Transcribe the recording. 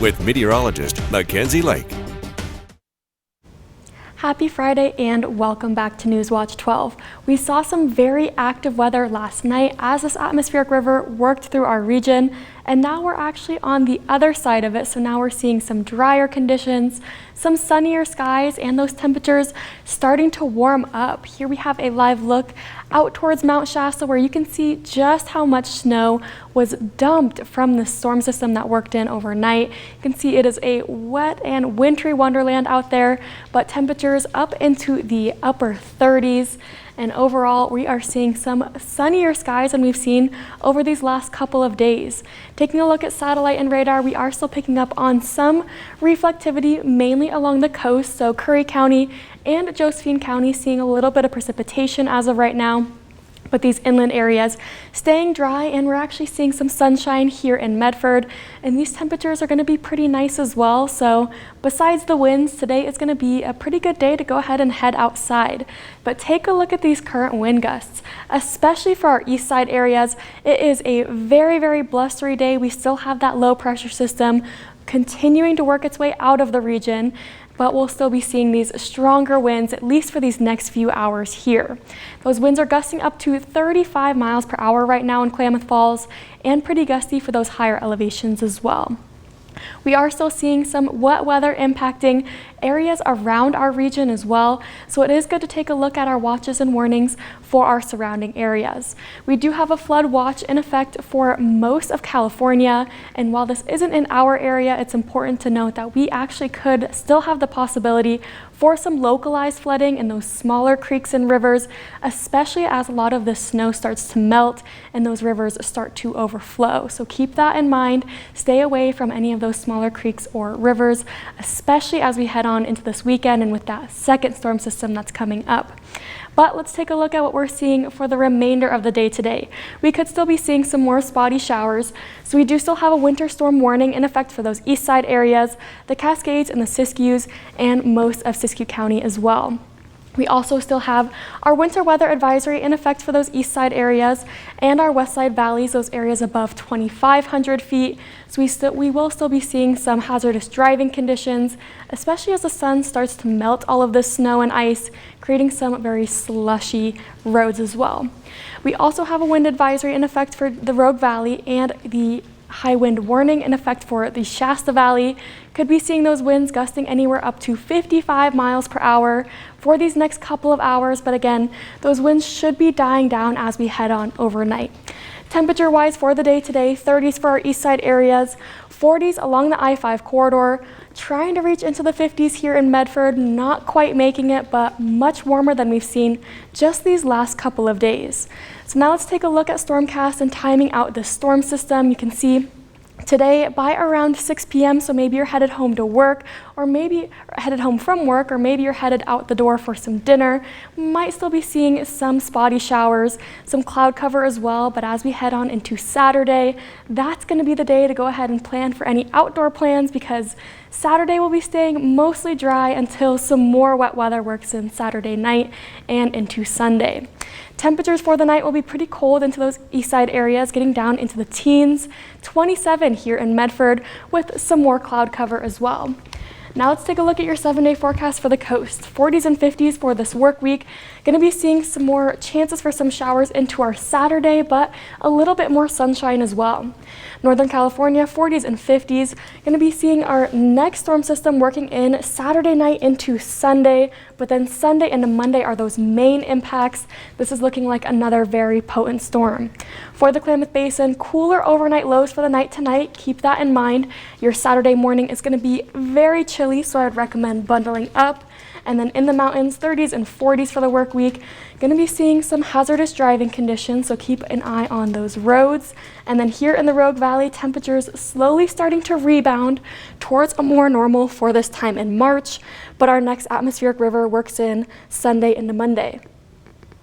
with meteorologist Mackenzie Lake. Happy Friday and welcome back to Newswatch 12. We saw some very active weather last night as this atmospheric river worked through our region, and now we're actually on the other side of it. So now we're seeing some drier conditions, some sunnier skies, and those temperatures starting to warm up. Here we have a live look out towards Mount Shasta where you can see just how much snow was dumped from the storm system that worked in overnight. You can see it is a wet and wintry wonderland out there, but temperatures up into the upper 30s. And overall, we are seeing some sunnier skies than we've seen over these last couple of days. Taking a look at satellite and radar, we are still picking up on some reflectivity, mainly along the coast. So Curry County and Josephine County seeing a little bit of precipitation as of right now. But these inland areas staying dry, and we're actually seeing some sunshine here in Medford, and these temperatures are going to be pretty nice as well. So besides the winds, today is going to be a pretty good day to go ahead and head outside. But take a look at these current wind gusts, especially for our east side areas. It is a very, very blustery day. We still have that low pressure system continuing to work its way out of the region, but we'll still be seeing these stronger winds, at least for these next few hours here. Those winds are gusting up to 35 miles per hour right now in Klamath Falls, and pretty gusty for those higher elevations as well. We are still seeing some wet weather impacting areas around our region as well, so it is good to take a look at our watches and warnings for our surrounding areas. We do have a flood watch in effect for most of California, and while this isn't in our area, it's important to note that we actually could still have the possibility for some localized flooding in those smaller creeks and rivers, especially as a lot of the snow starts to melt and those rivers start to overflow. So keep that in mind. Stay away from any of those smaller creeks or rivers, especially as we head on into this weekend and with that second storm system that's coming up. But let's take a look at what we're seeing for the remainder of the day today. We could still be seeing some more spotty showers, so we do still have a winter storm warning in effect for those east side areas, the Cascades and the Siskiyous, and most of Siskiyou County as well. We also still have our winter weather advisory in effect for those east side areas and our west side valleys, those areas above 2,500 feet. So we will still be seeing some hazardous driving conditions, especially as the sun starts to melt all of this snow and ice, creating some very slushy roads as well. We also have a wind advisory in effect for the Rogue Valley and the high wind warning in effect for the Shasta Valley. Could be seeing those winds gusting anywhere up to 55 miles per hour for these next couple of hours, but again, those winds should be dying down as we head on overnight. Temperature wise for the day today, 30s for our east side areas, 40s along the I-5 corridor, trying to reach into the 50s here in Medford, not quite making it, but much warmer than we've seen just these last couple of days. So now let's take a look at Stormcast and timing out the storm system. You can see today by around 6 p.m., so maybe you're headed home to work, or maybe headed home from work, or maybe you're headed out the door for some dinner. Might still be seeing some spotty showers, some cloud cover as well, but as we head on into Saturday, that's going to be the day to go ahead and plan for any outdoor plans, because Saturday will be staying mostly dry until some more wet weather works in Saturday night and into Sunday. Temperatures for the night will be pretty cold into those east side areas, getting down into the teens, 27 here in Medford with some more cloud cover as well. Now let's take a look at your 7-day forecast for the coast. 40s and 50s for this work week. Going to be seeing some more chances for some showers into our Saturday, but a little bit more sunshine as well. Northern California, 40s and 50s. Going to be seeing our next storm system working in Saturday night into Sunday, but then Sunday into Monday are those main impacts. This is looking like another very potent storm. For the Klamath Basin, cooler overnight lows for the night tonight. Keep that in mind. Your Saturday morning is going to be very chilly, so I'd recommend bundling up. And then in the mountains, 30s and 40s for the work week. Going to be seeing some hazardous driving conditions, so keep an eye on those roads. And then here in the Rogue Valley, temperatures slowly starting to rebound towards a more normal for this time in March. But our next atmospheric river works in Sunday into Monday.